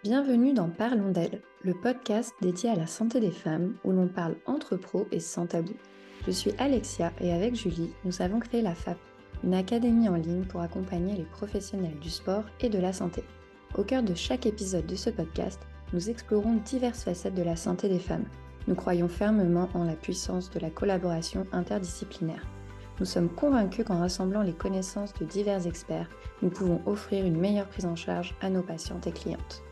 Bienvenue dans Parlons d'elle, le podcast dédié à la santé des femmes où l'on parle entre pros et sans tabou. Je suis Alexia et avec Julie, nous avons créé la FAP, une académie en ligne pour accompagner les professionnels du sport et de la santé. Au cœur de chaque épisode de ce podcast, nous explorons diverses facettes de la santé des femmes. Nous croyons fermement en la puissance de la collaboration interdisciplinaire. Nous sommes convaincus qu'en rassemblant les connaissances de divers experts, nous pouvons offrir une meilleure prise en charge à nos patientes et clientes.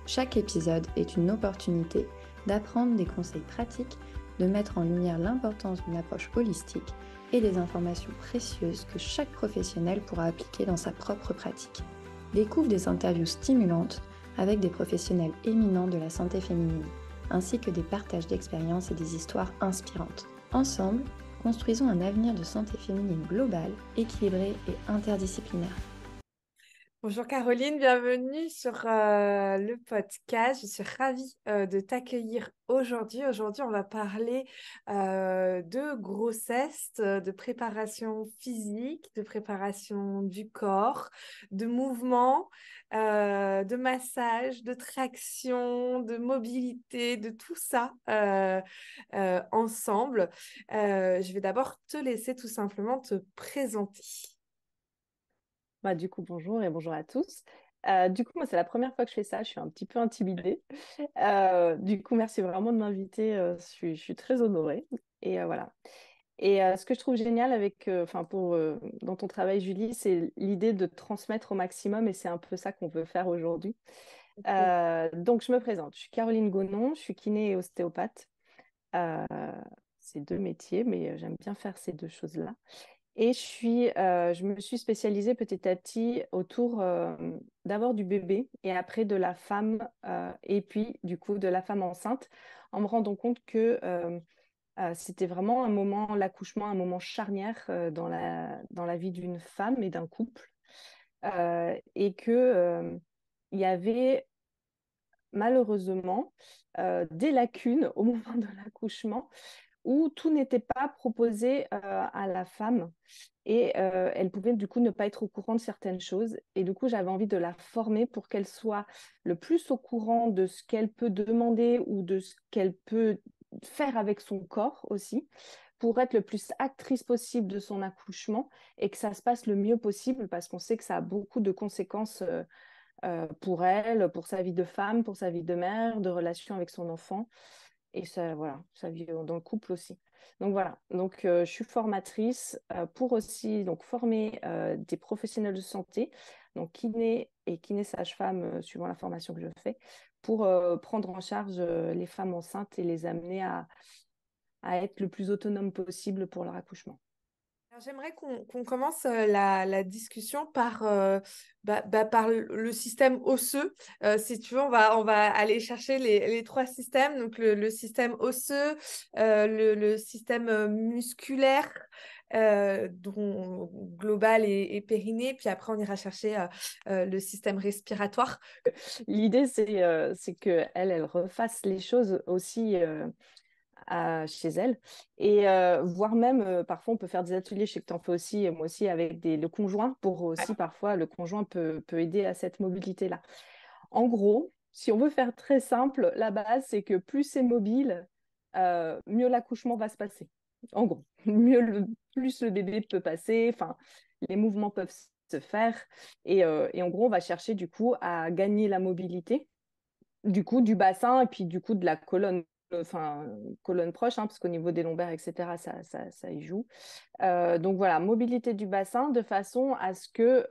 Chaque épisode est une opportunité d'apprendre des conseils pratiques, de mettre en lumière l'importance d'une approche holistique et des informations précieuses que chaque professionnel pourra appliquer dans sa propre pratique. Découvre des interviews stimulantes avec des professionnels éminents de la santé féminine, ainsi que des partages d'expériences et des histoires inspirantes. Ensemble, construisons un avenir de santé féminine globale, équilibré et interdisciplinaire. Bonjour Caroline, bienvenue sur le podcast. Je suis ravie de t'accueillir aujourd'hui. Aujourd'hui, on va parler de grossesse, de préparation physique, de préparation du corps, de mouvement, de massage, de traction, de mobilité, de tout ça ensemble. Je vais d'abord te laisser tout simplement te présenter. Du coup, bonjour et bonjour à tous. Moi, c'est la première fois que je fais ça. Je suis un petit peu intimidée. Merci vraiment de m'inviter. Je suis très honorée. Et voilà. Ce que je trouve génial dans ton travail, Julie, c'est l'idée de transmettre au maximum. Et c'est un peu ça qu'on veut faire aujourd'hui. Donc, je me présente. Je suis Caroline Gonon. Je suis kiné et ostéopathe. Euh, c'est deux métiers, mais j'aime bien faire ces deux choses-là. Et je me suis spécialisée petit à petit autour d'abord du bébé et après de la femme et puis du coup de la femme enceinte en me rendant compte que c'était vraiment un moment, l'accouchement, un moment charnière dans la vie d'une femme et d'un couple et que il y avait malheureusement des lacunes au moment de l'accouchement où tout n'était pas proposé à la femme et elle pouvait du coup ne pas être au courant de certaines choses. Et du coup, j'avais envie de la former pour qu'elle soit le plus au courant de ce qu'elle peut demander ou de ce qu'elle peut faire avec son corps aussi, pour être le plus actrice possible de son accouchement et que ça se passe le mieux possible parce qu'on sait que ça a beaucoup de conséquences pour elle, pour sa vie de femme, pour sa vie de mère, de relation avec son enfant. Et ça, voilà, sa vie dans le couple aussi. Donc voilà, je suis formatrice pour aussi donc, former des professionnels de santé, donc kiné et kiné sage-femme, suivant la formation que je fais, pour prendre en charge les femmes enceintes et les amener à être le plus autonome possible pour leur accouchement. Alors, j'aimerais qu'on commence la discussion par le système osseux. Si tu veux, on va aller chercher les trois systèmes. Donc, le système osseux, le système musculaire, dont global et périnée. Puis après, on ira chercher le système respiratoire. L'idée, c'est qu'elle refasse les choses aussi chez elle. Et voire même, parfois, on peut faire des ateliers, je sais que tu en fais aussi, et moi aussi, avec le conjoint, pour aussi, parfois, le conjoint peut aider à cette mobilité-là. En gros, si on veut faire très simple, la base, c'est que plus c'est mobile, mieux l'accouchement va se passer. En gros, plus le bébé peut passer, enfin, les mouvements peuvent se faire. Et en gros, on va chercher du coup à gagner la mobilité du coup du bassin et puis du coup de la colonne, colonne proche, hein, parce qu'au niveau des lombaires, etc., ça y joue. Donc voilà, mobilité du bassin de façon à ce que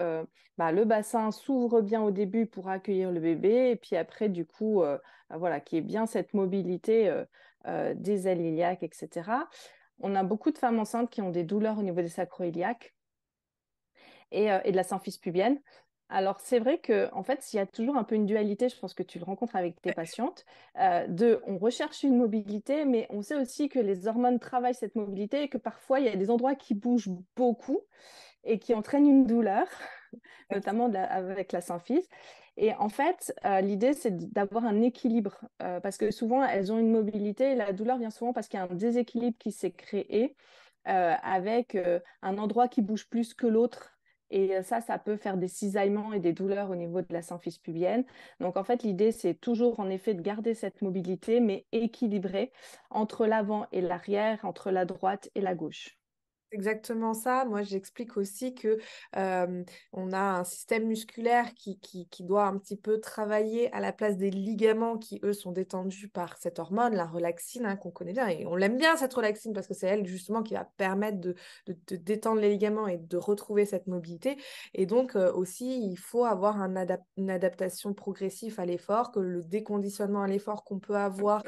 le bassin s'ouvre bien au début pour accueillir le bébé et puis après, du coup, voilà, qu'il y ait bien cette mobilité des ailes iliaques, etc. On a beaucoup de femmes enceintes qui ont des douleurs au niveau des sacro-iliaques et de la symphyse pubienne. Alors, c'est vrai qu'en fait, il y a toujours un peu une dualité, je pense que tu le rencontres avec tes patientes, on recherche une mobilité, mais on sait aussi que les hormones travaillent cette mobilité et que parfois, il y a des endroits qui bougent beaucoup et qui entraînent une douleur, notamment avec la symphyse. Et en fait, l'idée, c'est d'avoir un équilibre, parce que souvent, elles ont une mobilité et la douleur vient souvent parce qu'il y a un déséquilibre qui s'est créé avec un endroit qui bouge plus que l'autre Et ça peut faire des cisaillements et des douleurs au niveau de la symphyse pubienne. Donc, en fait, l'idée, c'est toujours, en effet, de garder cette mobilité, mais équilibrée entre l'avant et l'arrière, entre la droite et la gauche. Exactement ça. Moi, j'explique aussi que on a un système musculaire qui doit un petit peu travailler à la place des ligaments qui, eux, sont détendus par cette hormone, la relaxine, hein, qu'on connaît bien. Et on l'aime bien, cette relaxine, parce que c'est elle, justement, qui va permettre de détendre les ligaments et de retrouver cette mobilité. Et donc, aussi, il faut avoir une adaptation progressive à l'effort, que le déconditionnement à l'effort qu'on peut avoir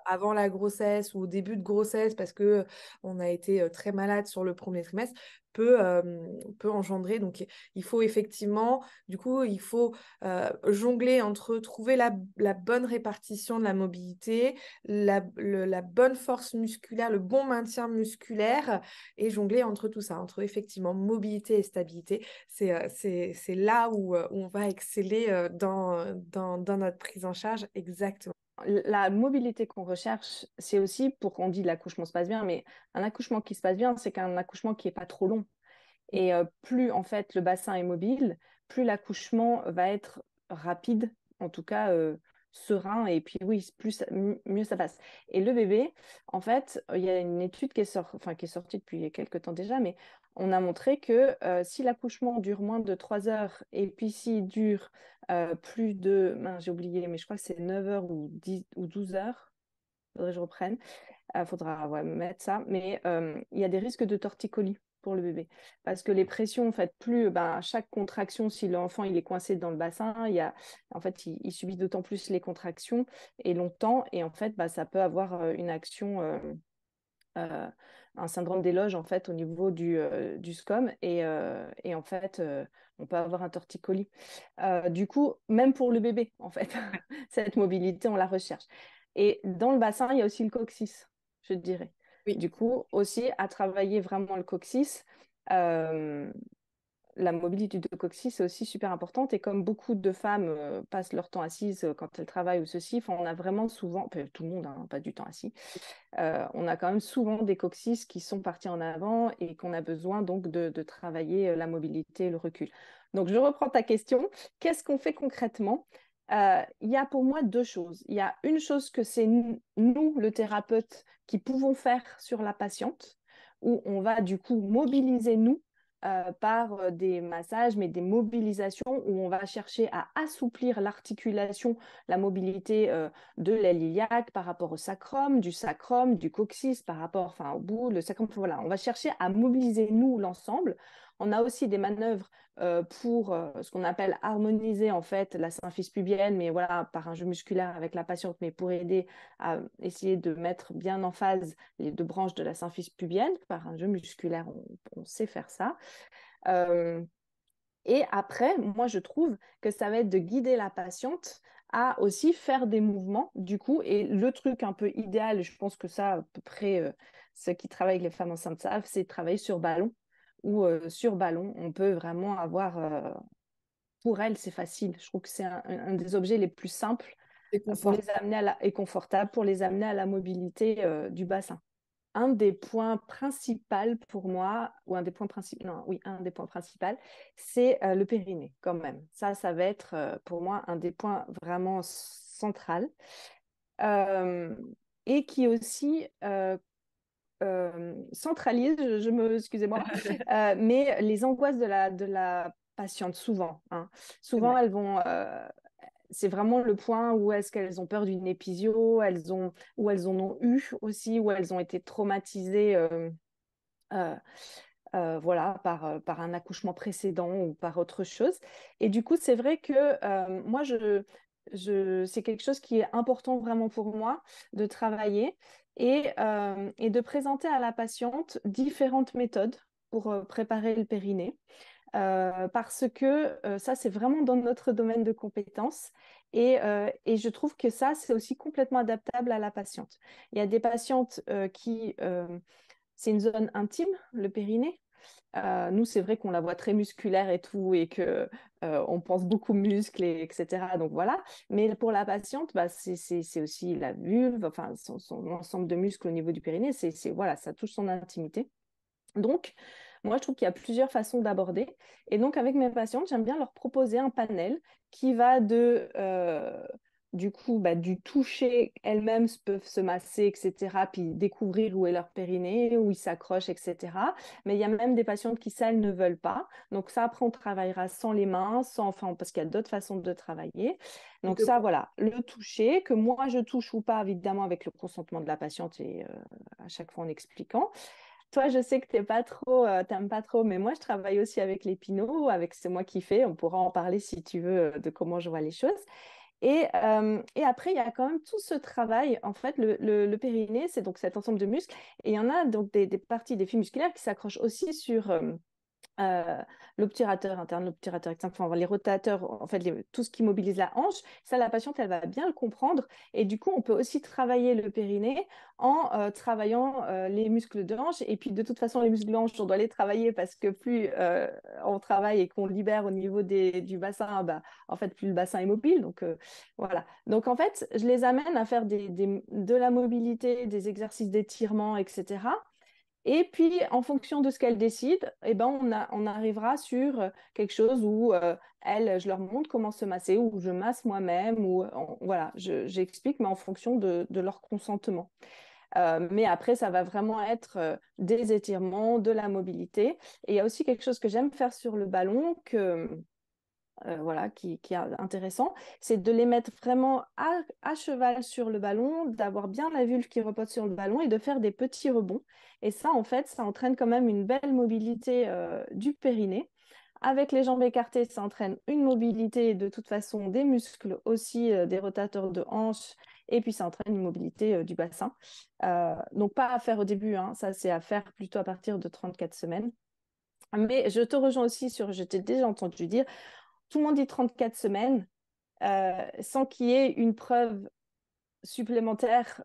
avant la grossesse ou au début de grossesse parce que on a été très malade sur le premier trimestre peut engendrer. Donc, il faut effectivement, du coup, il faut jongler entre trouver la bonne répartition de la mobilité, la bonne force musculaire, le bon maintien musculaire et jongler entre tout ça, entre effectivement mobilité et stabilité. C'est là où on va exceller dans notre prise en charge. Exactement. La mobilité qu'on recherche, c'est aussi pour qu'on dit l'accouchement se passe bien, mais un accouchement qui se passe bien, c'est qu'un accouchement qui n'est pas trop long. Et plus en fait le bassin est mobile, plus l'accouchement va être rapide, en tout cas serein, et puis oui, mieux ça passe. Et le bébé, en fait, il y a une étude qui est sortie depuis quelques temps déjà, mais on a montré que si l'accouchement dure moins de 3 heures, et puis s'il dure plus de, j'ai oublié, mais je crois que c'est 9 heures ou 10 ou 12 heures, faudrait que je reprenne. Faudra mettre ça. Mais il y a des risques de torticolis pour le bébé. Parce que les pressions, en fait, à chaque contraction, si l'enfant il est coincé dans le bassin, en fait, il subit d'autant plus les contractions et longtemps. Et en fait, ça peut avoir une action, un syndrome d'éloge, en fait, au niveau du SCOM. Et en fait, on peut avoir un torticolis. Du coup, même pour le bébé, en fait, cette mobilité, on la recherche. Et dans le bassin, il y a aussi le coccyx, je dirais. Oui. Du coup, aussi à travailler vraiment le coccyx. La mobilité du coccyx est aussi super importante. Et comme beaucoup de femmes passent leur temps assises quand elles travaillent ou ceci, on a vraiment souvent, tout le monde n'a pas du temps assis, on a quand même souvent des coccyx qui sont partis en avant et qu'on a besoin donc de travailler la mobilité et le recul. Donc, je reprends ta question. Qu'est-ce qu'on fait concrètement? Il y a pour moi deux choses. Il y a une chose que c'est nous, le thérapeute, qui pouvons faire sur la patiente, où on va du coup mobiliser nous par des massages, mais des mobilisations où on va chercher à assouplir l'articulation, la mobilité de l'aile iliaque par rapport au sacrum, du coccyx par rapport au bout, le sacrum. Voilà, on va chercher à mobiliser nous l'ensemble. On a aussi des manœuvres pour ce qu'on appelle harmoniser en fait la symphyse pubienne, mais voilà, par un jeu musculaire avec la patiente, mais pour aider à essayer de mettre bien en phase les deux branches de la symphyse pubienne. Par un jeu musculaire, on sait faire ça. Euh, et après, moi, je trouve que ça va être de guider la patiente à aussi faire des mouvements, du coup. Et le truc un peu idéal, je pense que ça, à peu près, ceux qui travaillent avec les femmes enceintes savent, c'est de travailler sur ballon. Ou sur ballon, on peut vraiment avoir... pour elles, c'est facile. Je trouve que c'est un des objets les plus simples C'est pour confort. les amener et confortable pour les amener à la mobilité du bassin. Un des points principaux pour moi, ou un des points principaux, non, oui, un des points principaux, c'est le périnée, quand même. Ça va être pour moi un des points vraiment central. Euh, et qui aussi centralise, excusez-moi, mais les angoisses de la patiente, souvent. Hein. C'est Souvent, vrai. elles vont c'est vraiment le point où est-ce qu'elles ont peur d'une épisio, où elles en ont eu aussi, où elles ont été traumatisées euh, voilà, par un accouchement précédent ou par autre chose. Et du coup, c'est vrai que moi, c'est quelque chose qui est important vraiment pour moi de travailler et de présenter à la patiente différentes méthodes pour préparer le périnée. Parce que ça, c'est vraiment dans notre domaine de compétences et je trouve que ça, c'est aussi complètement adaptable à la patiente. Il y a des patientes c'est une zone intime, le périnée. Nous, c'est vrai qu'on la voit très musculaire et tout, et que on pense beaucoup muscles, etc. Donc voilà. Mais pour la patiente, c'est aussi la vulve, enfin son ensemble de muscles au niveau du périnée. Voilà, ça touche son intimité. Donc, Moi, je trouve qu'il y a plusieurs façons d'aborder. Et donc, avec mes patientes, j'aime bien leur proposer un panel qui va du toucher, elles-mêmes peuvent se masser, etc., puis découvrir où est leur périnée, où ils s'accrochent, etc. Mais il y a même des patientes qui, ça, elles ne veulent pas. Donc ça, après, on travaillera sans les mains, parce qu'il y a d'autres façons de travailler. Donc ça, voilà, le toucher, que moi, je touche ou pas, évidemment, avec le consentement de la patiente et à chaque fois en expliquant. Toi, je sais que t'aimes pas trop, mais moi, je travaille aussi avec les pinots, c'est moi qui fais. On pourra en parler si tu veux de comment je vois les choses. Et après, il y a quand même tout ce travail. En fait, le périnée, c'est donc cet ensemble de muscles. Et il y en a donc des parties, des fibres musculaires qui s'accrochent aussi sur l'obturateur interne, l'obturateur externe, enfin, les rotateurs, en fait, tout ce qui mobilise la hanche. Ça, la patiente, elle va bien le comprendre. Et du coup, on peut aussi travailler le périnée en travaillant les muscles de hanche. Et puis, de toute façon, les muscles de hanche, on doit les travailler parce que plus on travaille et qu'on libère au niveau du bassin, en fait, plus le bassin est mobile. Donc, voilà. Donc, en fait, je les amène à faire de la mobilité, des exercices d'étirement, etc. Et puis, en fonction de ce qu'elles décident, eh ben, on arrivera sur quelque chose où je leur montre comment se masser, ou je masse moi-même, voilà, j'explique, mais en fonction de leur consentement. Mais après, ça va vraiment être des étirements, de la mobilité. Et il y a aussi quelque chose que j'aime faire sur le ballon, voilà, qui est intéressant, c'est de les mettre vraiment à cheval sur le ballon, d'avoir bien la vulve qui repose sur le ballon et de faire des petits rebonds. Et ça, en fait, ça entraîne quand même une belle mobilité du périnée. Avec les jambes écartées, ça entraîne une mobilité de toute façon des muscles aussi, des rotateurs de hanches, et puis ça entraîne une mobilité du bassin. Donc pas à faire au début, hein, ça c'est à faire plutôt à partir de 34 semaines. Mais je te rejoins aussi je t'ai déjà entendu dire, tout le monde dit 34 semaines, sans qu'il y ait une preuve supplémentaire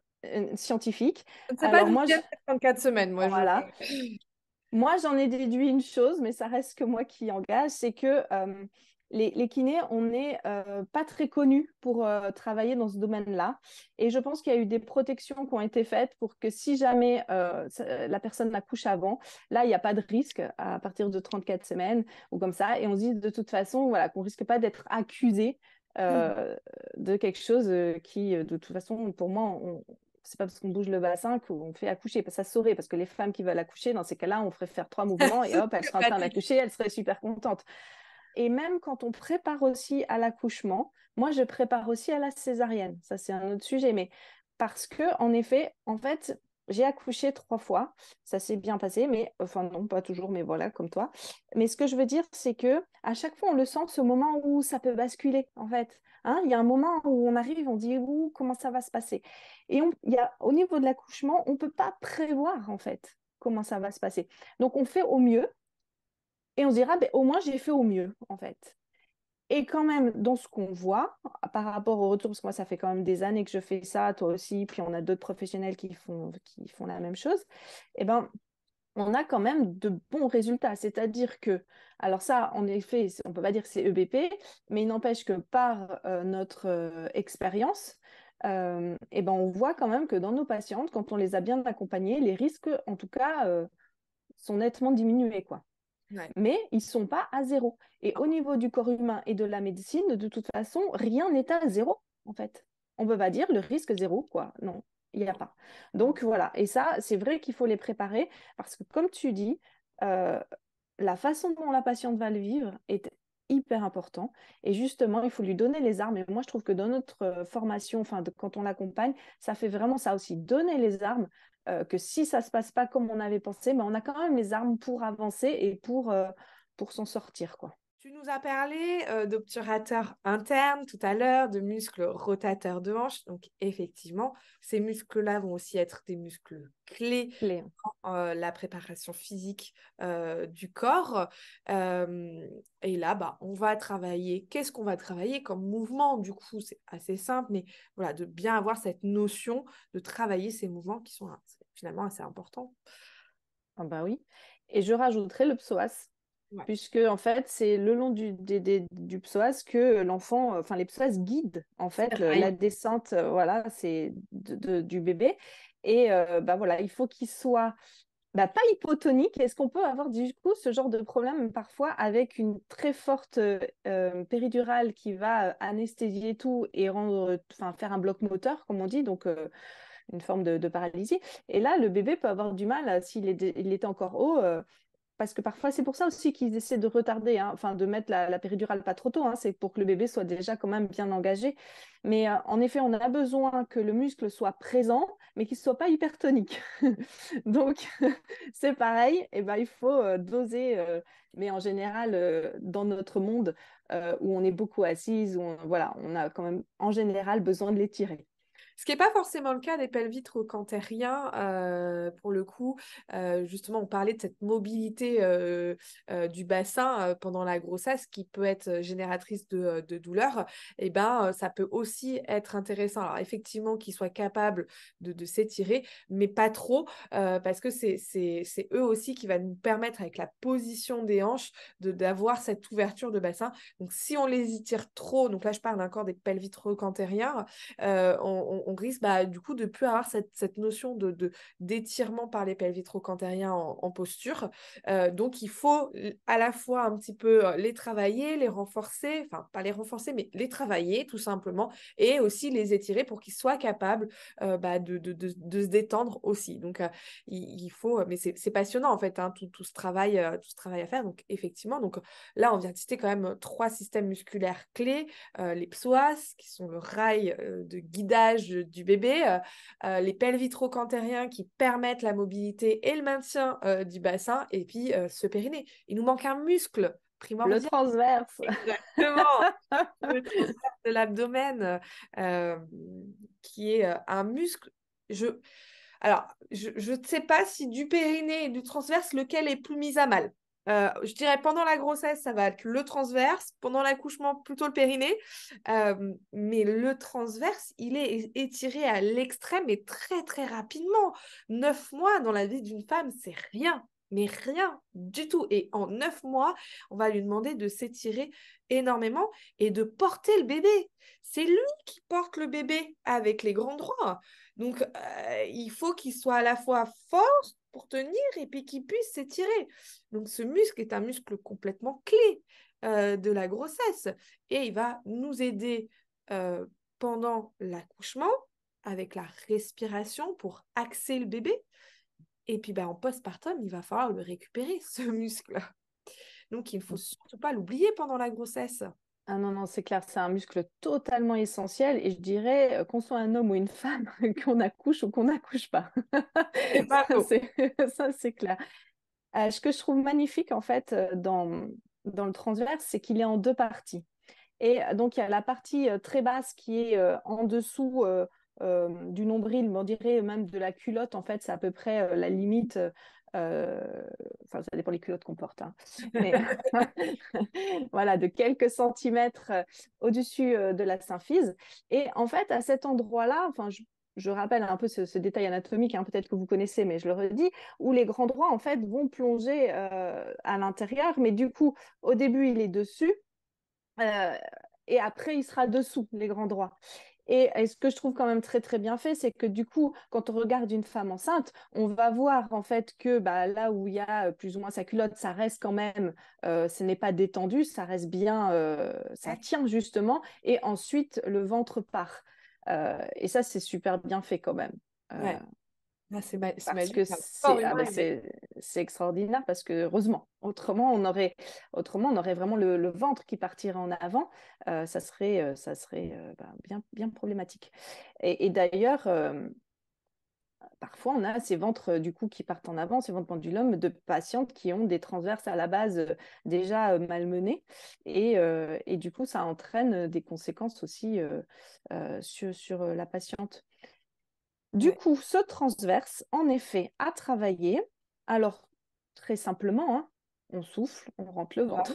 scientifique. Je ne sais pas Alors d'où moi, viennent ces 34 semaines, moi. voilà. Moi, j'en ai déduit une chose, mais ça reste que moi qui engage, c'est que les kinés, on n'est pas très connus pour travailler dans ce domaine-là. Et je pense qu'il y a eu des protections qui ont été faites pour que si jamais la personne accouche avant, là, il n'y a pas de risque à partir de 34 semaines ou comme ça. Et on se dit de toute façon, voilà, qu'on ne risque pas d'être accusé de quelque chose qui, de toute façon, pour moi, c'est pas parce qu'on bouge le bassin qu'on fait accoucher. Ça se saurait, parce que les femmes qui veulent accoucher, dans ces cas-là, on ferait faire 3 mouvements et hop, elles seraient en train d'accoucher, elles seraient super contentes. Et même quand on prépare aussi à l'accouchement, moi, je prépare aussi à la césarienne. Ça, c'est un autre sujet. Mais parce que, en effet, en fait, j'ai accouché 3 fois. Ça s'est bien passé, mais enfin, non, pas toujours, mais voilà, comme toi. Mais ce que je veux dire, c'est que à chaque fois, on le sent, ce moment où ça peut basculer, en fait. Hein, il y a un moment où on arrive, on dit, ouh, comment ça va se passer? Et au niveau de l'accouchement, on ne peut pas prévoir, en fait, comment ça va se passer. Donc, on fait au mieux. Et on se dira, ben, au moins, j'ai fait au mieux, en fait. Et quand même, dans ce qu'on voit, par rapport au retour, parce que moi, ça fait quand même des années que je fais ça, toi aussi, puis on a d'autres professionnels qui font la même chose, eh ben, on a quand même de bons résultats. C'est-à-dire que, alors ça, en effet, on ne peut pas dire que c'est EBP, mais il n'empêche que par notre expérience, eh ben, on voit quand même que dans nos patientes, quand on les a bien accompagnées, les risques, en tout cas, sont nettement diminués, quoi. Ouais. Mais ils ne sont pas à zéro. Et au niveau du corps humain et de la médecine, de toute façon, rien n'est à zéro, en fait. On ne peut pas dire le risque zéro, quoi. Non, il n'y a pas. Donc voilà, et ça, c'est vrai qu'il faut les préparer, parce que comme tu dis, euh, la façon dont la patiente va le vivre est hyper important. Et justement, il faut lui donner les armes. Et moi, je trouve que dans notre formation, enfin, quand on l'accompagne, ça fait vraiment ça aussi, donner les armes, que si ça ne se passe pas comme on avait pensé, mais on a quand même les armes pour avancer et pour s'en sortir, quoi. Tu nous as parlé d'obturateur interne tout à l'heure, de muscles rotateurs de hanche. Donc, effectivement, ces muscles-là vont aussi être des muscles clés Clé. dans la préparation physique du corps. Et là, on va travailler. Qu'est-ce qu'on va travailler comme mouvement? Du coup, c'est assez simple, mais voilà, de bien avoir cette notion de travailler ces mouvements qui sont finalement assez importants. Ah bah oui. Et je rajouterai le psoas. Ouais. Puisque en fait, c'est le long du psoas que l'enfant, enfin les psoas guident en fait la descente, voilà, c'est du bébé. Et bah voilà, il faut qu'il soit pas hypotonique. Est-ce qu'on peut avoir du coup ce genre de problème parfois avec une très forte péridurale qui va anesthésier tout et faire un bloc moteur, comme on dit, donc une forme de paralysie. Et là, le bébé peut avoir du mal, s'il il est encore haut, parce que parfois, c'est pour ça aussi qu'ils essaient de retarder, hein, enfin de mettre la péridurale pas trop tôt, hein, c'est pour que le bébé soit déjà quand même bien engagé. Mais en effet, on a besoin que le muscle soit présent, mais qu'il ne soit pas hypertonique. Donc, c'est pareil, et ben, il faut doser, mais en général, dans notre monde où on est beaucoup assise, voilà, on a quand même en général besoin de l'étirer. Ce qui n'est pas forcément le cas des pelvis trochanteriens, pour le coup. Justement, on parlait de cette mobilité du bassin pendant la grossesse qui peut être génératrice de douleur. Et ben, ça peut aussi être intéressant. Alors, effectivement, qu'ils soient capables de s'étirer, mais pas trop, parce que c'est eux aussi qui va nous permettre, avec la position des hanches, d'avoir cette ouverture de bassin. Donc, si on les étire trop, donc là, je parle encore des pelvis trochantériens, on risque du coup de ne plus avoir cette notion d'étirement par les pelvis trochantériens en posture. Donc, il faut à la fois un petit peu les travailler, les renforcer, enfin, pas les renforcer, mais les travailler tout simplement, et aussi les étirer pour qu'ils soient capables de se détendre aussi. Donc, il faut, mais c'est passionnant en fait, hein, tout ce travail à faire. Donc, effectivement, donc, là, on vient de citer quand même 3 systèmes musculaires clés, les psoas, qui sont le rail de guidage du bébé, les pelvis trochantériens qui permettent la mobilité et le maintien du bassin, et puis ce périnée. Il nous manque un muscle primordial. Le transverse. Exactement. Le transverse de l'abdomen, qui est un muscle. Alors, je ne sais pas si du périnée et du transverse, lequel est plus mis à mal. Je dirais pendant la grossesse, ça va être le transverse. Pendant l'accouchement, plutôt le périnée. Mais le transverse, il est étiré à l'extrême et très, très rapidement. 9 mois dans la vie d'une femme, c'est rien. Mais rien du tout. Et en 9 mois, on va lui demander de s'étirer énormément et de porter le bébé. C'est lui qui porte le bébé avec les grands droits. Donc, il faut qu'il soit à la fois fort pour tenir et puis qu'il puisse s'étirer. Donc, ce muscle est un muscle complètement clé de la grossesse. Et il va nous aider pendant l'accouchement avec la respiration pour axer le bébé. Et puis, en postpartum, il va falloir le récupérer, ce muscle. Donc, il ne faut surtout pas l'oublier pendant la grossesse. Ah non, non, c'est clair, c'est un muscle totalement essentiel et je dirais qu'on soit un homme ou une femme, qu'on accouche ou qu'on n'accouche pas. C'est pas faux. Ça, c'est clair. Ce que je trouve magnifique en fait dans le transverse, c'est qu'il est en 2 parties. Et donc, il y a la partie très basse qui est en dessous du nombril, mais on dirait même de la culotte, en fait, c'est à peu près la limite. Enfin, ça dépend des culottes qu'on porte, hein. Mais voilà, de quelques centimètres au-dessus de la symphyse. Et en fait, à cet endroit-là, enfin, je rappelle un peu ce détail anatomique, hein, peut-être que vous connaissez, mais je le redis, où les grands droits, en fait, vont plonger à l'intérieur, mais du coup, au début, il est dessus, et après, il sera dessous, les grands droits. Et ce que je trouve quand même très très bien fait, c'est que du coup, quand on regarde une femme enceinte, on va voir en fait que là où il y a plus ou moins sa culotte, ça reste quand même, ce n'est pas détendu, ça reste bien, ça tient justement, et ensuite le ventre part. Et ça, c'est super bien fait quand même. Ouais. C'est Parce magique. que c'est extraordinaire, parce que heureusement, autrement on aurait vraiment le ventre qui partirait en avant, ça serait bien, bien problématique. Et d'ailleurs, parfois on a ces ventres du coup qui partent en avant, ces ventres pendulum de patientes qui ont des transverses à la base déjà malmenés, et du coup ça entraîne des conséquences aussi sur la patiente. Du coup, ce transverse, en effet, à travailler. Alors, très simplement, hein, on souffle, on rentre le ventre.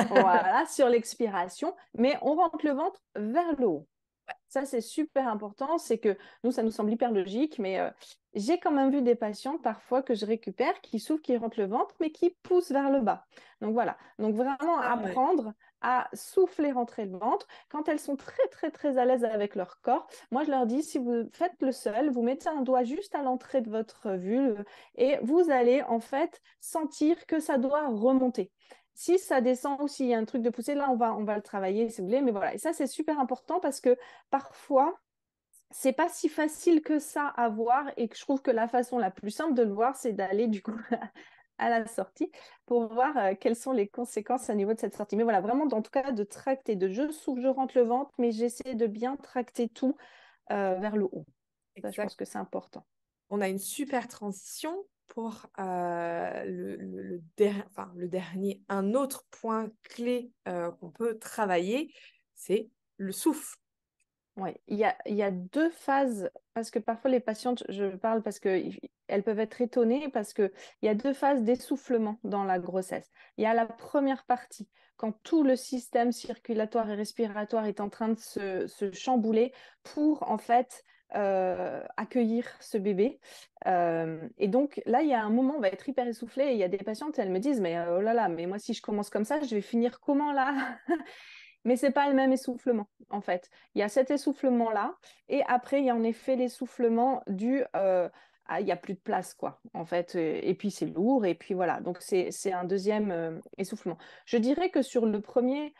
Voilà, sur l'expiration, mais on rentre le ventre vers le haut. Ça, c'est super important. C'est que nous, ça nous semble hyper logique, mais j'ai quand même vu des patients parfois que je récupère qui souffrent, qui rentrent le ventre, mais qui poussent vers le bas. Donc voilà. Donc vraiment apprendre à souffler, rentrer le ventre. Quand elles sont très, très, très à l'aise avec leur corps, moi, je leur dis, si vous faites le seul, vous mettez un doigt juste à l'entrée de votre vulve et vous allez en fait sentir que ça doit remonter. Si ça descend ou s'il y a un truc de poussée, là, on va le travailler si vous voulez. Mais voilà, et ça, c'est super important parce que parfois, c'est pas si facile que ça à voir et que je trouve que la façon la plus simple de le voir, c'est d'aller du coup à la sortie pour voir quelles sont les conséquences au niveau de cette sortie. Mais voilà, vraiment, en tout cas, de tracter, de je souffle, je rentre le ventre, mais j'essaie de bien tracter tout vers le haut. Ça, je pense que c'est important. On a une super transition pour le dernier, un autre point clé qu'on peut travailler, c'est le souffle. Oui, il y a deux phases, parce que parfois les patientes, je parle parce qu'elles peuvent être étonnées, parce qu'il y a deux phases d'essoufflement dans la grossesse. Il y a la première partie, quand tout le système circulatoire et respiratoire est en train de se chambouler pour en fait accueillir ce bébé. Et donc là, il y a un moment, on va être hyper essoufflé, et il y a des patientes, elles me disent, mais oh là là, mais moi si je commence comme ça, je vais finir comment là? Mais ce n'est pas le même essoufflement, en fait. Il y a cet essoufflement-là, et après, il y a en effet l'essoufflement dû il n'y a plus de place, quoi, en fait. Et puis, c'est lourd, et puis voilà. Donc, c'est un deuxième essoufflement. Je dirais que sur le premier,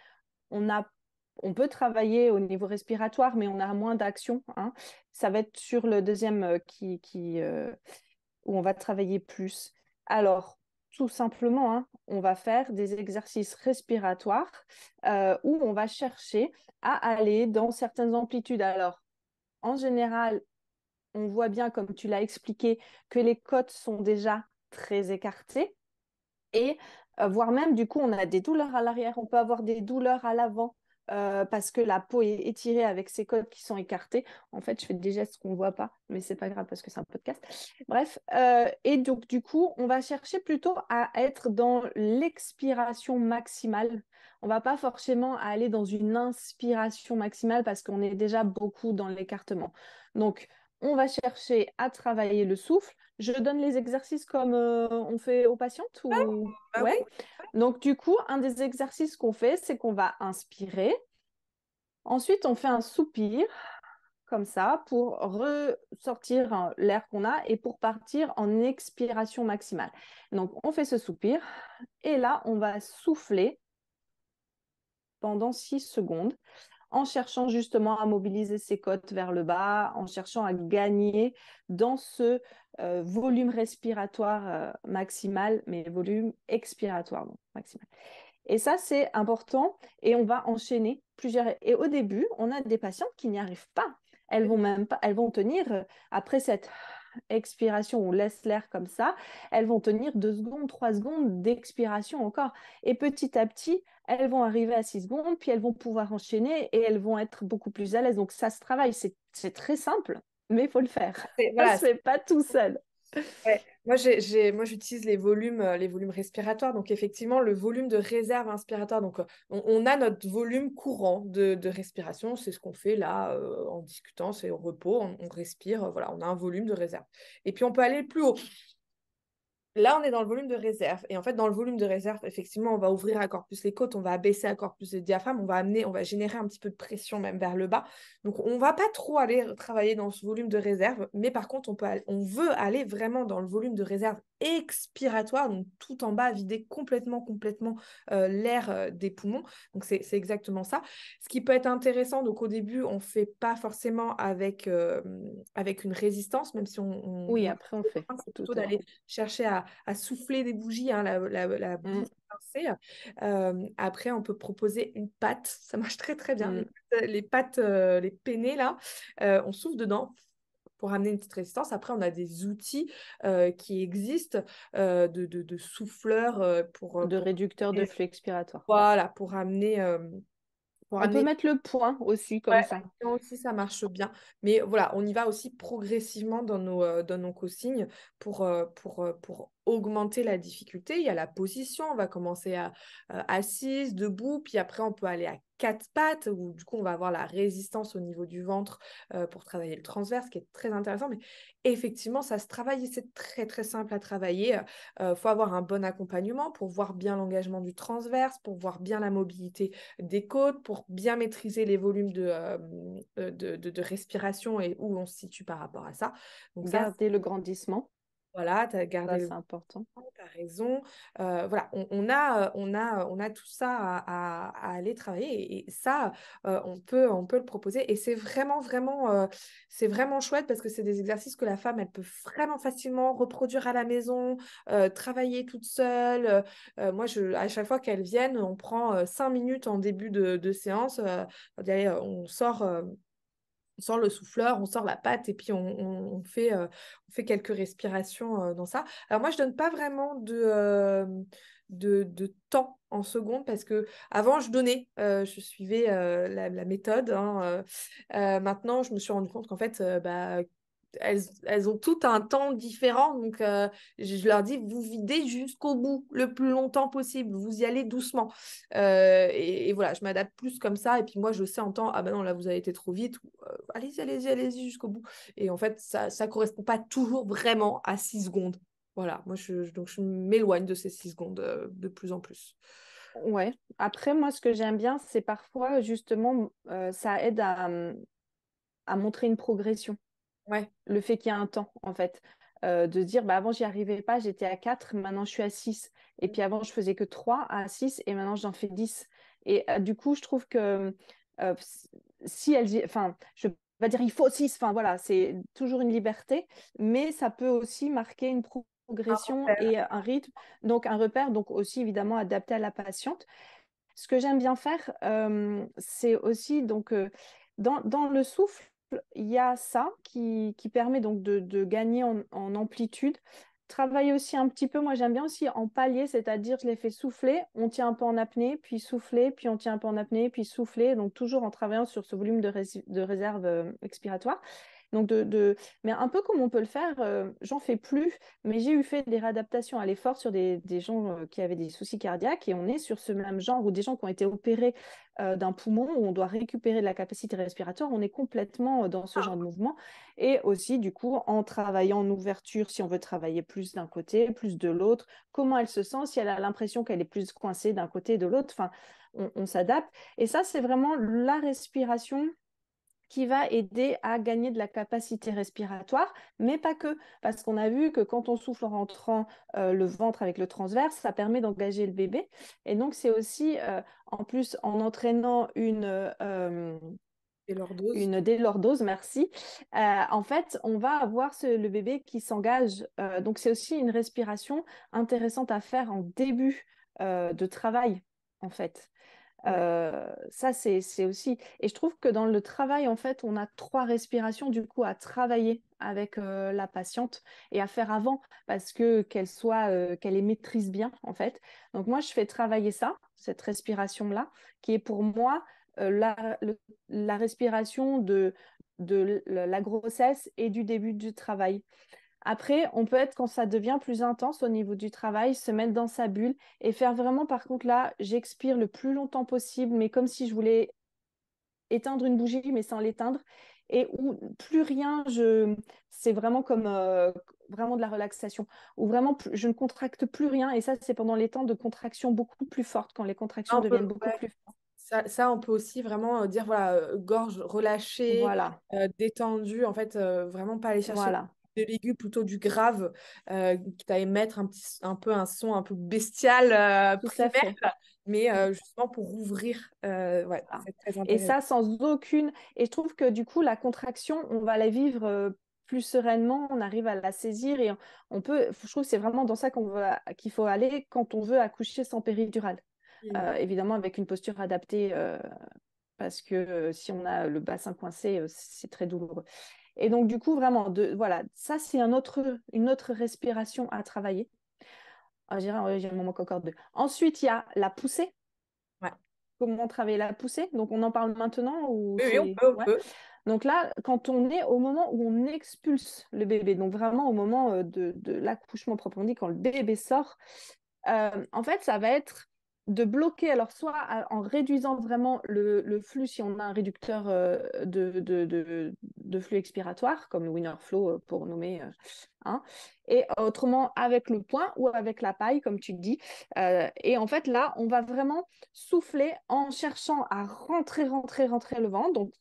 on peut travailler au niveau respiratoire, mais on a moins d'action, hein. Ça va être sur le deuxième où on va travailler plus. Alors, tout simplement, hein, on va faire des exercices respiratoires où on va chercher à aller dans certaines amplitudes. Alors, en général, on voit bien, comme tu l'as expliqué, que les côtes sont déjà très écartées et voire même, du coup, on a des douleurs à l'arrière, on peut avoir des douleurs à l'avant parce que la peau est étirée avec ses côtes qui sont écartées. En fait, je fais des gestes qu'on ne voit pas, mais c'est pas grave parce que c'est un podcast. Bref, et donc du coup, on va chercher plutôt à être dans l'expiration maximale. On va pas forcément aller dans une inspiration maximale parce qu'on est déjà beaucoup dans l'écartement. Donc, on va chercher à travailler le souffle. Je donne les exercices comme on fait aux patientes ou... Bah oui. Ouais. Donc, du coup, un des exercices qu'on fait, c'est qu'on va inspirer. Ensuite, on fait un soupir, comme ça, pour ressortir l'air qu'on a et pour partir en expiration maximale. Donc, on fait ce soupir et là, on va souffler pendant 6 secondes en cherchant justement à mobiliser ses côtes vers le bas, en cherchant à gagner dans ce volume respiratoire maximal, mais volume expiratoire donc, maximal. Et ça, c'est important et on va enchaîner plusieurs. Et au début, on a des patientes qui n'y arrivent pas. Elles vont même pas, elles vont tenir après cette expiration, on laisse l'air comme ça, elles vont tenir 2 secondes, 3 secondes d'expiration encore. Et petit à petit, elles vont arriver à 6 secondes, puis elles vont pouvoir enchaîner et elles vont être beaucoup plus à l'aise. Donc ça se travaille, c'est très simple, mais il faut le faire. Ça ne Voilà. se fait pas tout seul. Ouais. Moi, j'utilise les volumes respiratoires. Donc, effectivement, le volume de réserve inspiratoire. Donc, on a notre volume courant de respiration. C'est ce qu'on fait là en discutant. C'est au repos. On respire. Voilà, on a un volume de réserve. Et puis, on peut aller plus haut. Là, on est dans le volume de réserve. Et en fait, dans le volume de réserve, effectivement, on va ouvrir encore plus les côtes, on va abaisser encore plus le diaphragme, on va générer un petit peu de pression même vers le bas. Donc, on ne va pas trop aller travailler dans ce volume de réserve, mais par contre, on veut aller vraiment dans le volume de réserve expiratoire, donc tout en bas, vider complètement l'air des poumons. Donc, c'est exactement ça. Ce qui peut être intéressant, donc au début, on ne fait pas forcément avec une résistance, même si Oui, après on fait. c'est Tout plutôt est... d'aller chercher à souffler des bougies, hein, la bouche pincée. Après, on peut proposer une pâte. Ça marche très, très bien. Les pâtes, les penne là, on souffle dedans pour amener une petite résistance. Après, on a des outils qui existent de souffleurs de réducteur de flux expiratoire. voilà, pour amener... On peut mettre le point aussi comme Ouais, ça. aussi, ça marche bien. Mais voilà, on y va aussi progressivement dans nos consignes pour augmenter la difficulté, il y a la position. On va commencer à assise, debout, puis après, on peut aller à quatre pattes, où du coup, on va avoir la résistance au niveau du ventre pour travailler le transverse, qui est très intéressant. Mais effectivement, ça se travaille et c'est très, très simple à travailler. Faut avoir un bon accompagnement pour voir bien l'engagement du transverse, pour voir bien la mobilité des côtes, pour bien maîtriser les volumes de respiration et où on se situe par rapport à ça. Donc ça, Garder le grandissement, voilà, tu as ça gardé le c'est important. tu as raison. Voilà, on a tout ça à aller travailler et ça, on peut le proposer. Et c'est vraiment chouette parce que c'est des exercices que la femme, elle peut vraiment facilement reproduire à la maison, travailler toute seule. Moi, à chaque fois qu'elles viennent, on prend 5 minutes en début de séance. Allez, on sort le souffleur, on sort la pâte et puis on fait quelques respirations dans ça. Alors moi, je donne pas vraiment de temps en secondes parce que avant je donnais, je suivais la méthode. Hein, maintenant, je me suis rendu compte qu'en fait, elles ont tout un temps différent. Donc, je leur dis, vous videz jusqu'au bout, le plus longtemps possible. Vous y allez doucement. Et voilà, je m'adapte plus comme ça. Et puis moi, je sais en temps, ah ben non, là, vous avez été trop vite. Allez-y, allez-y, allez-y jusqu'au bout. Et en fait, ça ne correspond pas toujours vraiment à 6 secondes. Voilà, moi, donc je m'éloigne de ces 6 secondes de plus en plus. Ouais. Après, moi, ce que j'aime bien, c'est parfois justement, ça aide à montrer une progression. Ouais. Le fait qu'il y a un temps, en fait. De dire, bah, avant, j'y arrivais pas, j'étais à 4, maintenant, je suis à 6. Et puis avant, je faisais que 3 à 6, et maintenant, j'en fais 10. Et du coup, je trouve que euh, si elle... Enfin, je vais pas dire il faut 6, enfin, voilà, c'est toujours une liberté, mais ça peut aussi marquer une progression et un rythme, donc un repère, donc aussi, évidemment, adapté à la patiente. Ce que j'aime bien faire, c'est aussi donc dans le souffle, il y a ça qui permet donc de gagner en amplitude. Travailler aussi un petit peu, moi j'aime bien aussi en palier, c'est-à-dire je les fais souffler, on tient un peu en apnée, puis souffler, puis on tient un peu en apnée, puis souffler, donc toujours en travaillant sur ce volume de réserve expiratoire. Donc mais un peu comme on peut le faire, j'en fais plus, mais j'ai eu fait des réadaptations à l'effort sur des gens qui avaient des soucis cardiaques et on est sur ce même genre ou des gens qui ont été opérés d'un poumon où on doit récupérer de la capacité respiratoire, on est complètement dans ce genre de mouvement et aussi du coup en travaillant en ouverture si on veut travailler plus d'un côté, plus de l'autre, comment elle se sent, si elle a l'impression qu'elle est plus coincée d'un côté et de l'autre, enfin on s'adapte et ça c'est vraiment la respiration qui va aider à gagner de la capacité respiratoire, mais pas que, parce qu'on a vu que quand on souffle en rentrant le ventre avec le transverse, ça permet d'engager le bébé. Et donc, c'est aussi, en plus, en entraînant Et leur dose. une délordose, merci, en fait, on va avoir le bébé qui s'engage. Donc, c'est aussi une respiration intéressante à faire en début de travail, en fait. Ouais. Ça, c'est aussi. Et je trouve que dans le travail, en fait, on a 3 respirations du coup à travailler avec la patiente et à faire avant parce que qu'elle les maîtrise bien, en fait. Donc, moi, je fais travailler ça, cette respiration-là, qui est pour moi la respiration de la grossesse et du début du travail. Après, on peut être, quand ça devient plus intense au niveau du travail, se mettre dans sa bulle et faire vraiment, par contre, là, j'expire le plus longtemps possible, mais comme si je voulais éteindre une bougie, mais sans l'éteindre. Et où plus rien, c'est vraiment comme vraiment de la relaxation, où vraiment je ne contracte plus rien. Et ça, c'est pendant les temps de contraction beaucoup plus fortes, quand les contractions On peut, deviennent beaucoup ouais. plus fortes. Ça, on peut aussi vraiment dire, voilà, gorge relâchée, Voilà, détendue, en fait, vraiment pas aller chercher voilà, de l'aigu, plutôt du grave, quitte à émettre un peu un son un peu bestial, tout à primaire, fait. mais justement pour ouvrir, ouais, Voilà. c'est très Et intéressant. ça, sans aucune. Et je trouve que du coup, la contraction, on va la vivre plus sereinement, on arrive à la saisir et on peut. Je trouve que c'est vraiment dans ça qu'il faut aller quand on veut accoucher sans péridurale. Mm. Évidemment, avec une posture adaptée, parce que si on a le bassin coincé, c'est très douloureux. Et donc, du coup, vraiment, voilà, ça, c'est une autre respiration à travailler. Ah, je dirais, il m'en manque encore deux. Ensuite, il y a la poussée. Ouais. Comment travailler la poussée. Donc, on en parle maintenant ou Oui, oui, c'est... on Ouais. peut. Donc là, quand on est au moment où on expulse le bébé, donc vraiment au moment de l'accouchement proprement dit, quand le bébé sort, en fait, ça va être de bloquer, alors soit en réduisant vraiment le flux, si on a un réducteur de flux expiratoire, comme le Winnerflow pour nommer un, et autrement avec le poing ou avec la paille, comme tu dis. Et en fait, là, on va vraiment souffler en cherchant à rentrer le ventre. Donc,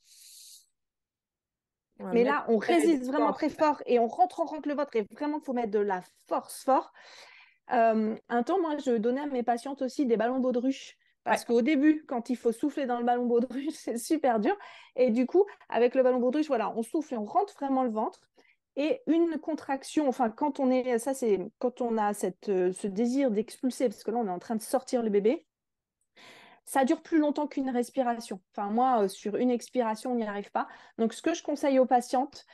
On va mais mettre là, on du résiste vraiment corps. très fort et on rentre le ventre et vraiment, il faut mettre de la force fort. Un temps, moi, je donnais à mes patientes aussi des ballons baudruche. Ouais. Parce qu'au début, quand il faut souffler dans le ballon baudruche, c'est super dur. Et du coup, avec le ballon baudruche, voilà, on souffle et on rentre vraiment le ventre. Et une contraction, enfin, quand on est, ça c'est quand on a ce désir d'expulser, parce que là, on est en train de sortir le bébé, ça dure plus longtemps qu'une respiration. Enfin, moi, sur une expiration, on n'y arrive pas. Donc, ce que je conseille aux patientes,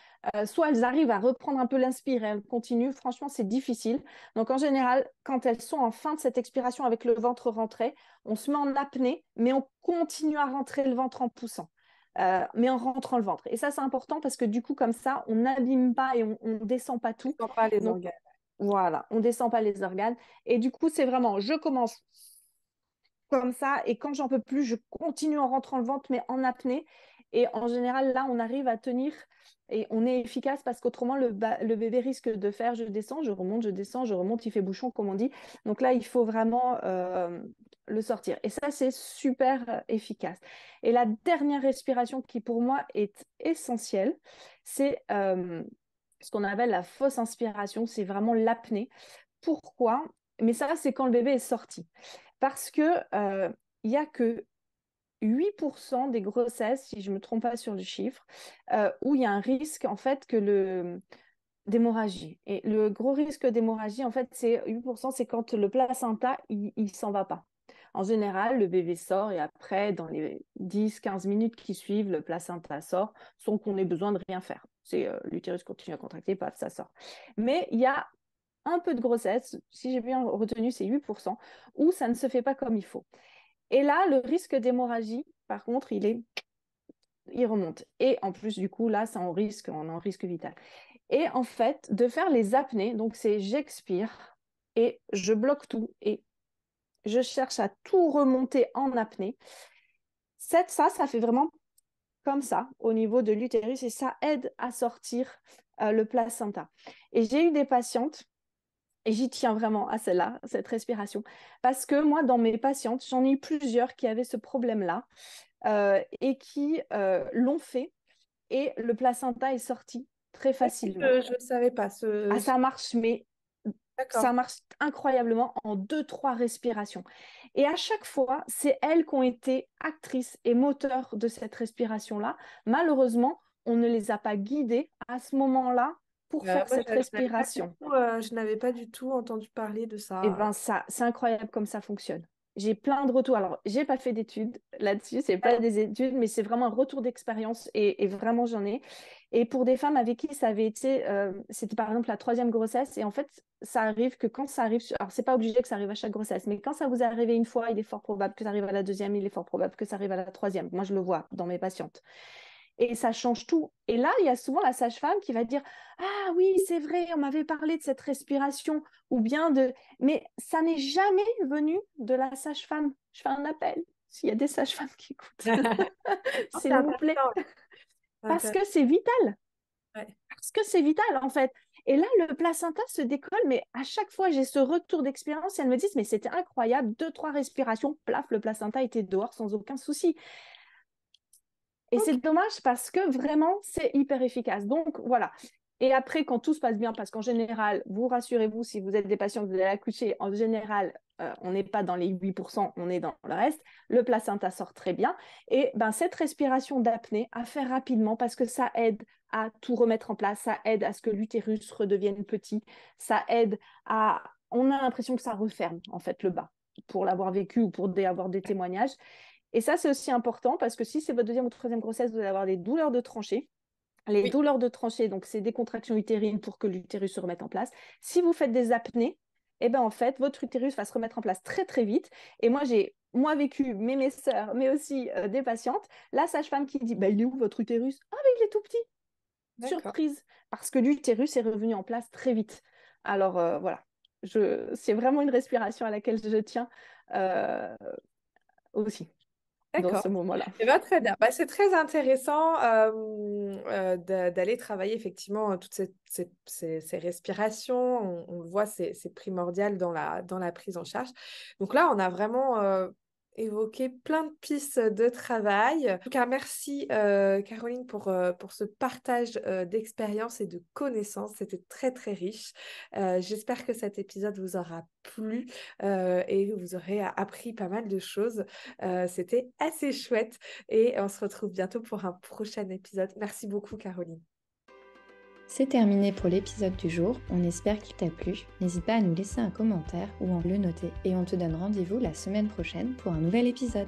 soit elles arrivent à reprendre un peu l'inspire et elles continuent. Franchement, c'est difficile. Donc, en général, quand elles sont en fin de cette expiration avec le ventre rentré, on se met en apnée, mais on continue à rentrer le ventre en poussant. Mais en rentrant le ventre. Et ça, c'est important parce que du coup, comme ça, on n'abîme pas et on ne descend pas Je tout. sens pas les Donc, organes. voilà, on ne descend pas les organes. Et du coup, c'est vraiment, je commence comme ça. Et quand j'en peux plus, je continue en rentrant le ventre, mais en apnée. Et en général, là, on arrive à tenir et on est efficace parce qu'autrement, le bébé risque de faire je descends, je remonte, je descends, je remonte, il fait bouchon, comme on dit. Donc là, il faut vraiment le sortir. Et ça, c'est super efficace. Et la dernière respiration qui, pour moi, est essentielle, c'est ce qu'on appelle la fausse inspiration. C'est vraiment l'apnée. Pourquoi? Mais ça, c'est quand le bébé est sorti. Parce que il n'y a que 8% des grossesses, si je ne me trompe pas sur le chiffre, où il y a un risque en fait d'hémorragie. Et le gros risque d'hémorragie, en fait, c'est 8%, c'est quand le placenta, il ne s'en va pas. En général, le bébé sort et après, dans les 10-15 minutes qui suivent, le placenta sort sans qu'on ait besoin de rien faire. C'est l'utérus continue à contracter, paf, ça sort. Mais il y a un peu de grossesse, si j'ai bien retenu, c'est 8%, où ça ne se fait pas comme il faut. Et là, le risque d'hémorragie, par contre, il remonte. Et en plus, du coup, là, on est en risque vital. Et en fait, de faire les apnées, donc c'est j'expire et je bloque tout et je cherche à tout remonter en apnée. Ça fait vraiment comme ça au niveau de l'utérus et ça aide à sortir le placenta. Et j'ai eu des patientes et j'y tiens vraiment à celle-là, cette respiration. Parce que moi, dans mes patientes, j'en ai eu plusieurs qui avaient ce problème-là et qui l'ont fait. Et le placenta est sorti très facilement. Je ne savais pas. Ah, ça marche, mais ça D'accord. marche incroyablement en 2-3 respirations. Et à chaque fois, c'est elles qui ont été actrices et moteurs de cette respiration-là. Malheureusement, on ne les a pas guidées à ce moment-là pour faire Moi, cette respiration. je n'avais pas du tout entendu parler de Et ça. ben ça, c'est incroyable comme ça fonctionne. J'ai plein de retours. Alors, j'ai pas fait d'études là-dessus, c'est pas des études, mais c'est vraiment un retour d'expérience et vraiment j'en ai. Et pour des femmes avec qui ça avait été, c'était par exemple la troisième grossesse, et en fait, ça arrive que quand ça arrive, alors c'est pas obligé que ça arrive à chaque grossesse, mais quand ça vous est arrivé une fois, il est fort probable que ça arrive à la deuxième, il est fort probable que ça arrive à la troisième. Moi, je le vois dans mes patientes. Et ça change tout. Et là, il y a souvent la sage-femme qui va dire ah oui, c'est vrai, on m'avait parlé de cette respiration, ou bien de. Mais ça n'est jamais venu de la sage-femme. Je fais un appel, s'il y a des sages-femmes qui écoutent, Oh, c'est s'il vous plaît. intéressant. C'est Parce intéressant. que c'est vital. Ouais. Parce que c'est vital, en fait. Et là, le placenta se décolle, mais à chaque fois, j'ai ce retour d'expérience et elles me disent, mais c'était incroyable, 2-3 respirations, plaf, le placenta était dehors sans aucun souci. Et Ok. c'est dommage parce que vraiment, c'est hyper efficace. Donc, voilà. Et après, quand tout se passe bien, parce qu'en général, vous rassurez-vous, si vous êtes des patients que vous allez accoucher, en général, on n'est pas dans les 8%, on est dans le reste. Le placenta sort très bien. Et ben, cette respiration d'apnée à faire rapidement parce que ça aide à tout remettre en place, ça aide à ce que l'utérus redevienne petit, ça aide à... On a l'impression que ça referme, en fait, le bas, pour l'avoir vécu ou pour avoir des témoignages. Et ça, c'est aussi important parce que si c'est votre deuxième ou troisième grossesse, vous allez avoir des douleurs de tranchée. Les Oui. douleurs de tranchée, donc c'est des contractions utérines pour que l'utérus se remette en place. Si vous faites des apnées, eh ben en fait, votre utérus va se remettre en place très très vite. Et moi, j'ai moi vécu, mais mes sœurs, mais aussi des patientes, la sage-femme qui dit bah, il est où votre utérus? Ah, mais il est tout petit. D'accord. Surprise, parce que l'utérus est revenu en place très vite. Alors voilà, c'est vraiment une respiration à laquelle je tiens aussi dans D'accord. ce moment-là. Eh ben, très bien. Bah, c'est très intéressant d'aller travailler effectivement toutes ces respirations. On le voit, c'est primordial dans la prise en charge. Donc là, on a vraiment évoqué plein de pistes de travail. En tout cas, merci Caroline pour ce partage d'expériences et de connaissances. C'était très, très riche. J'espère que cet épisode vous aura plu et que vous aurez appris pas mal de choses. C'était assez chouette et on se retrouve bientôt pour un prochain épisode. Merci beaucoup, Caroline. C'est terminé pour l'épisode du jour, on espère qu'il t'a plu. N'hésite pas à nous laisser un commentaire ou à le noter et on te donne rendez-vous la semaine prochaine pour un nouvel épisode.